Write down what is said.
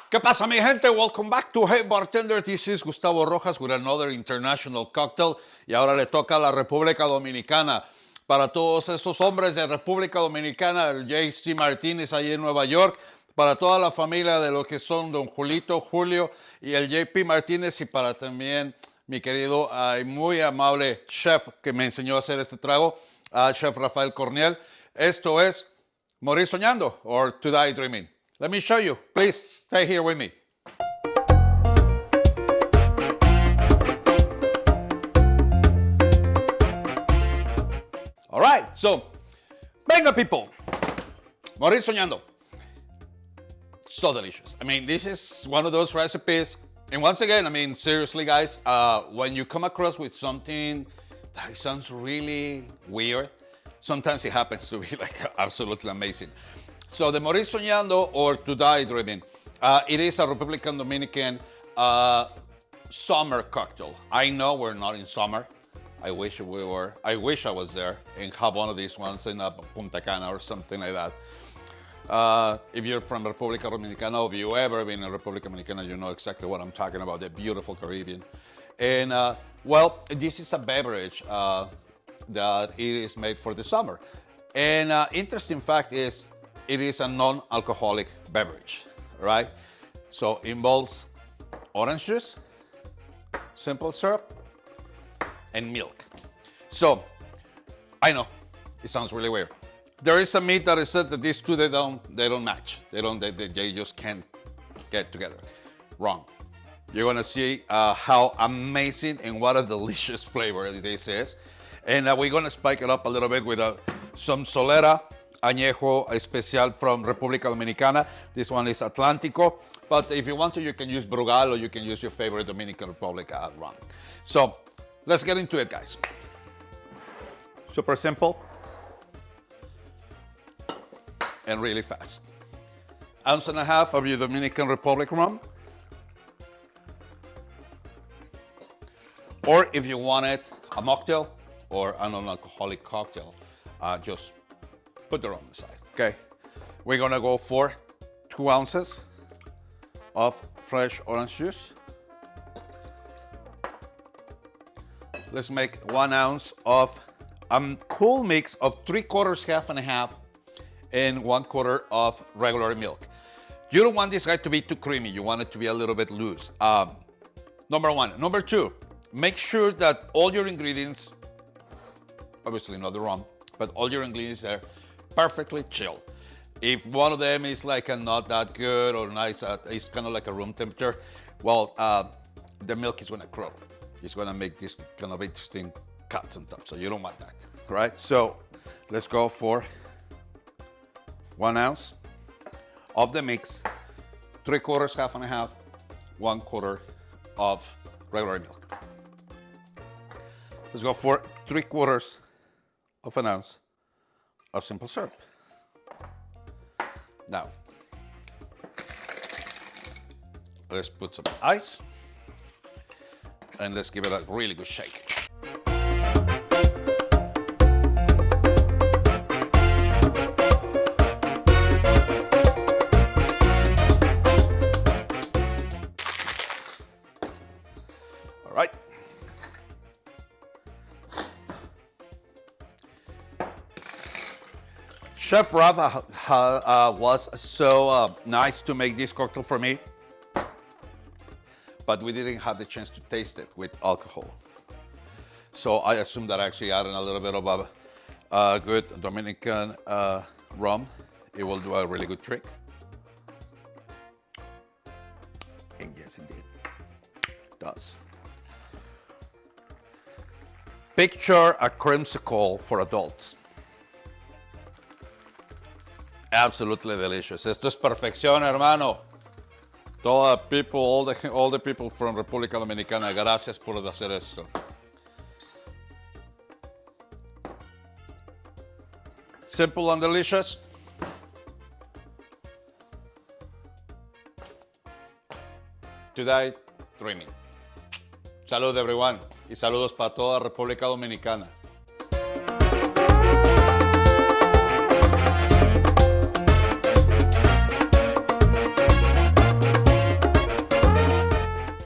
¿Qué pasa, mi gente? Welcome back to Hey Bartender. This is Gustavo Rojas with another international cocktail. Y ahora le toca a la República Dominicana. Para todos esos hombres de República Dominicana, el JC Martínez allí en Nueva York. Para toda la familia de lo que son Don Julito, Julio y el JP Martínez. Y para también mi querido y muy amable chef que me enseñó a hacer este trago, Chef Rafael Corniel. Esto es Morir Soñando, or To Die Dreaming. Let me show you. Please stay here with me. All right, so, venga people. Morir Soñando. So delicious. I mean, this is one of those recipes. And once again, I mean, seriously, guys, when you come across with something that sounds really weird, sometimes it happens to be like absolutely amazing. So the Morir Soñando, or To Die Dreaming, it is a Republican Dominican summer cocktail. I know we're not in summer. I wish we were. I wish I was there and have one of these ones in Punta Cana or something like that. If you're from República Dominicana, or if you've ever been in República Dominicana, you know exactly what I'm talking about, the beautiful Caribbean. And well, this is a beverage that it is made for the summer. And interesting fact is, it is a non-alcoholic beverage, right? So it involves orange juice, simple syrup, and milk. So I know it sounds really weird. There is a myth that is said that these two they don't match. They just can't get together. Wrong. You're gonna see how amazing and what a delicious flavor this is. And we're gonna spike it up a little bit with some Solera Añejo Especial from República Dominicana. This one is Atlántico. But if you want to, you can use Brugal or you can use your favorite Dominican Republic rum. So let's get into it, guys. Super simple and really fast. 1.5 ounces of your Dominican Republic rum. Or if you wanted a mocktail or a non-alcoholic cocktail, just put it on the side, okay? We're gonna go for 2 ounces of fresh orange juice. Let's make 1 ounce of a cool mix of 3/4, half and a half, and 1/4 of regular milk. You don't want this guy to be too creamy. You want it to be a little bit loose. Number one. Number two, make sure that all your ingredients, obviously not the rum, but all your ingredients are perfectly chilled. If one of them is like not that good or nice, it's kind of like a room temperature, well, the milk is gonna curdle. It's gonna make this kind of interesting cuts and stuff, so you don't want that, right? So let's go for 1 ounce of the mix, 3/4, half and a half, 1/4 of regular milk. Let's go for 3/4 of an ounce of simple syrup. Now, let's put some ice and let's give it a really good shake. All right. Chef Rafa was so nice to make this cocktail for me, but we didn't have the chance to taste it with alcohol. So I assume that actually adding a little bit of a good Dominican rum, it will do a really good trick. And yes, indeed, it does. Picture a creamsicle for adults. Absolutely delicious. Esto es perfección, hermano. All the people from República Dominicana, gracias por hacer esto. Simple and delicious. To Die Dreaming. Salud, everyone. Y saludos para toda República Dominicana.